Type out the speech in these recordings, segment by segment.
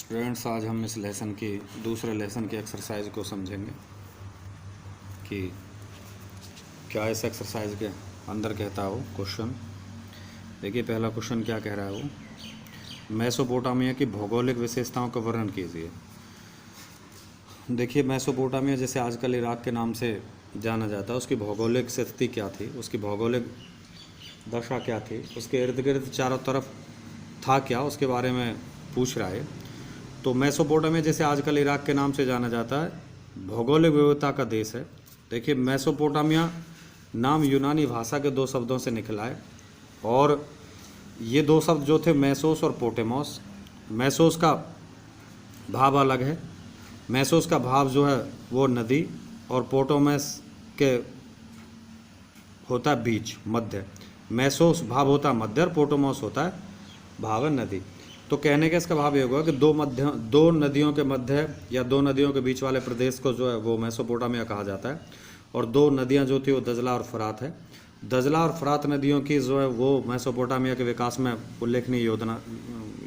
Students, आज हम इस लेसन की दूसरे लेसन की एक्सरसाइज को समझेंगे कि क्या इस एक्सरसाइज के अंदर कहता है वो क्वेश्चन। देखिए, पहला क्वेश्चन क्या कह रहा है वो, मेसोपोटामिया की भौगोलिक विशेषताओं का वर्णन कीजिए। देखिए, मेसोपोटामिया जैसे आजकल इराक के नाम से जाना जाता है, उसकी भौगोलिक स्थिति क्या थी, उसकी भौगोलिक दशा क्या थी, उसके इर्द गिर्द चारों तरफ था क्या, उसके बारे में पूछ रहा है। तो मेसोपोटामिया जैसे आजकल इराक के नाम से जाना जाता है, भौगोलिक विविधता का देश है। देखिए, मेसोपोटामिया नाम यूनानी भाषा के दो शब्दों से निकला है, और ये दो शब्द जो थे मेसोस और पोटेमोस। मेसोस का भाव अलग है। मेसोस का भाव जो है वो नदी, और पोटोमस के होता है बीच, मध्य। मेसोस भाव होता है मध्य और पोटोमोस होता है भाव नदी। तो कहने का इसका भाव ये होगा कि दो नदियों के मध्य या दो नदियों के बीच वाले प्रदेश को जो है वो मेसोपोटामिया कहा जाता है। और दो नदियां जो थी वो दजला और फरात है। दजला और फरात नदियों की जो है वो मेसोपोटामिया के विकास में उल्लेखनीय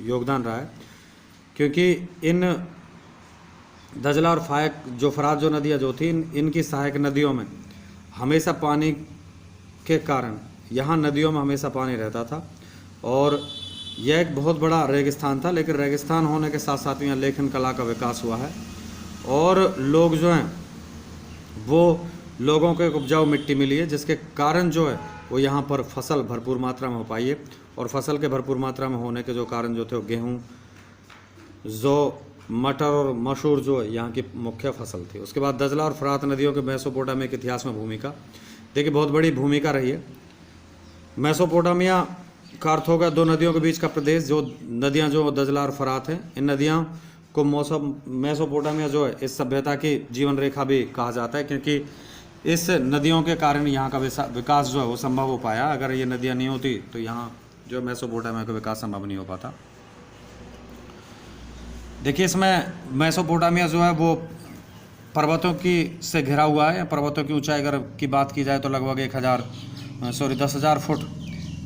योगदान रहा है, क्योंकि इन दजला और फरात जो नदियाँ जो थी, इनकी सहायक नदियों में हमेशा पानी के कारण यहाँ नदियों में हमेशा पानी रहता था, और यह एक बहुत बड़ा रेगिस्तान था। लेकिन रेगिस्तान होने के साथ साथ यहाँ लेखन कला का विकास हुआ है, और लोग जो हैं वो लोगों को एक उपजाऊ मिट्टी मिली है, जिसके कारण जो है वो यहाँ पर फसल भरपूर मात्रा में हो पाई है। और फसल के भरपूर मात्रा में होने के जो कारण जो थे वो गेहूँ, जौ, मटर और मसूर जो है यहाँ की मुख्य फसल थी। उसके बाद दजला और फरात नदियों के मेसोपोटामिया के इतिहास में भूमिका, देखिए बहुत बड़ी भूमिका रही है। मेसोपोटामिया का अर्थ होगा दो नदियों के बीच का प्रदेश, जो नदियाँ जो दजला और फरात हैं। इन नदियों को मेसोपोटामिया जो है इस सभ्यता की जीवन रेखा भी कहा जाता है, क्योंकि इस नदियों के कारण यहाँ का विकास जो है वो संभव हो पाया। अगर ये नदियाँ नहीं होती तो यहाँ जो मेसोपोटामिया का विकास संभव नहीं हो पाता। देखिए, इसमें मेसोपोटामिया जो है वो पर्वतों की से घिरा हुआ है। पर्वतों की ऊंचाई अगर की बात की जाए तो लगभग 10,000 फुट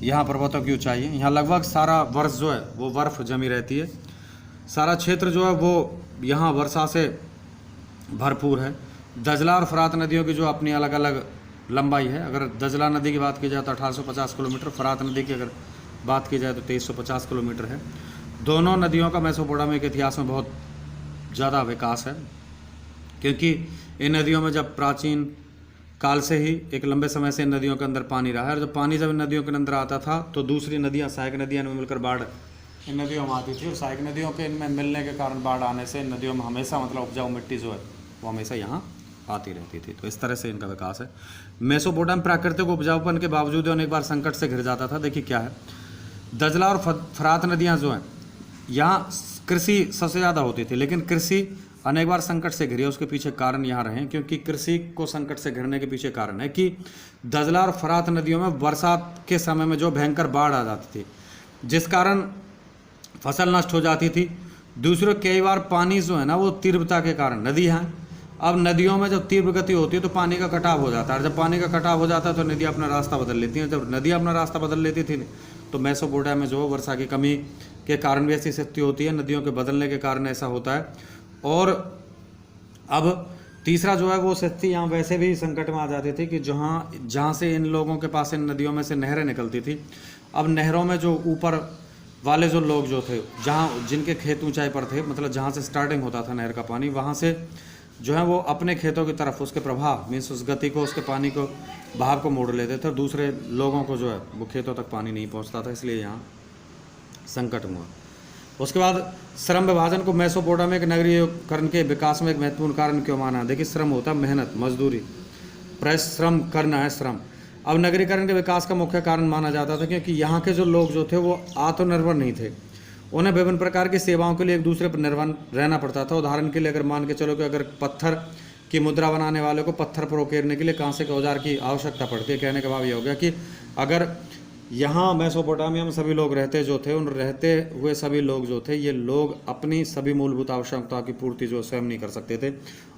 यहाँ पर्वतों की ऊंचाई है। यहाँ लगभग सारा वर्ष जो है वो बर्फ जमी रहती है। सारा क्षेत्र जो है वो यहाँ वर्षा से भरपूर है। दजला और फरात नदियों की जो अपनी अलग अलग लंबाई है। अगर दजला नदी की बात की जाए तो 1850 किलोमीटर, फरात नदी की अगर बात की जाए तो 2350 किलोमीटर है। दोनों नदियों का मेसोपोटामिया के इतिहास में बहुत ज़्यादा विकास है, क्योंकि इन नदियों में जब प्राचीन काल से ही एक लंबे समय से इन नदियों के अंदर पानी रहा है, और जब इन नदियों के अंदर आता था तो दूसरी नदियाँ, सहायक नदियाँ में मिलकर बाढ़ इन नदियों में आती थी, और सहायक नदियों के इनमें मिलने के कारण बाढ़ आने से इन नदियों में हमेशा उपजाऊ मिट्टी जो है वो हमेशा यहाँ आती रहती थी। तो इस तरह से इनका विकास है। मेसोपोटामिया प्राकृतिक उपजाऊपन के बावजूद अनेक बार संकट से घिर जाता था। देखिए क्या है, दजला और फरात नदियाँ जो हैं यहाँ कृषि सबसे ज़्यादा होती थी, लेकिन कृषि अनेक बार संकट से घिरी है। उसके पीछे कारण यहाँ रहे, क्योंकि कृषि को संकट से घिरने के पीछे कारण है कि दजला और फरात नदियों में बरसात के समय में जो भयंकर बाढ़ आ जाती थी, जिस कारण फसल नष्ट हो जाती थी। दूसरे कई बार पानी जो है ना वो तीव्रता के कारण, नदी हैं, अब नदियों में जब तीव्र गति होती है तो पानी का कटाव हो जाता है। जब पानी का कटाव हो जाता है तो नदियाँ अपना रास्ता बदल लेती हैं। जब नदियाँ अपना रास्ता बदल लेती थी तो मेसोपोटामिया में जो वर्षा की कमी के कारण भी ऐसी स्थिति होती है, नदियों के बदलने के कारण ऐसा होता है। और अब तीसरा जो है वो स्थिति यहाँ वैसे भी संकट में आ जाती थी कि जहाँ से इन लोगों के पास इन नदियों में से नहरें निकलती थी। अब नहरों में जो ऊपर वाले जो लोग जो थे, जिनके खेत ऊंचाई पर थे, मतलब जहाँ से स्टार्टिंग होता था नहर का पानी, वहाँ से जो है वो अपने खेतों की तरफ उसके प्रभाव मीन्स उस गति को, उसके पानी को, बहाव को मोड़ लेते थे, और दूसरे लोगों को जो है वो खेतों तक पानी नहीं पहुँचता था, इसलिए यहाँ संकट हुआ। उसके बाद श्रम विभाजन को मेसोपोटामिया के नगरीकरण के विकास में एक महत्वपूर्ण कारण क्यों माना? देखिए, श्रम होता है मेहनत, मजदूरी, परिश्रम करना है श्रम। अब नगरीकरण के विकास का मुख्य कारण माना जाता था क्योंकि यहाँ के जो लोग जो थे वो आत्मनिर्भर नहीं थे। उन्हें विभिन्न प्रकार की सेवाओं के लिए एक दूसरे पर निर्भर रहना पड़ता था। उदाहरण के लिए अगर मान के चलो कि अगर पत्थर की मुद्रा बनाने वाले को पत्थर पर उकेरने के लिए कांसे के औजार की आवश्यकता पड़ती है। कहने का भाव ये हो गया कि अगर यहाँ मेसोपोटामिया में सभी लोग रहते जो थे, उन रहते हुए सभी लोग जो थे, ये लोग अपनी सभी मूलभूत आवश्यकताओं की पूर्ति जो स्वयं नहीं कर सकते थे,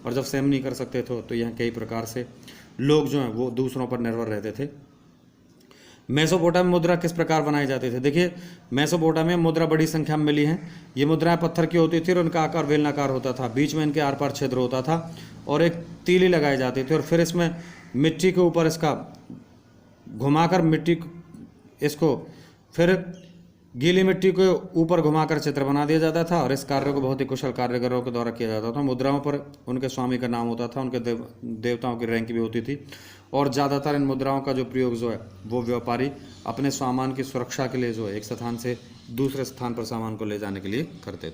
और जब स्वयं नहीं कर सकते थे तो यहाँ कई प्रकार से लोग जो हैं वो दूसरों पर निर्भर रहते थे। मेसोपोटामिया मुद्रा किस प्रकार बनाई जाती थी? देखिए, मेसोपोटामिया मुद्रा बड़ी संख्या में मिली हैं। ये मुद्राएं पत्थर की होती थी और उनका आकार बेलनाकार होता था, बीच में इनके आर पार छिद्र होता था और एक तीली लगाई जाती थी और फिर इसमें मिट्टी के ऊपर इसका घुमाकर इसको फिर गीली मिट्टी को ऊपर घुमाकर चित्र बना दिया जाता था और इस कार्य को बहुत ही कुशल कारीगरों के द्वारा किया जाता था। मुद्राओं पर उनके स्वामी का नाम होता था, उनके देवताओं की रैंक भी होती थी और ज़्यादातर इन मुद्राओं का जो प्रयोग जो है वो व्यापारी अपने सामान की सुरक्षा के लिए जो है एक स्थान से दूसरे स्थान पर सामान को ले जाने के लिए करते थे।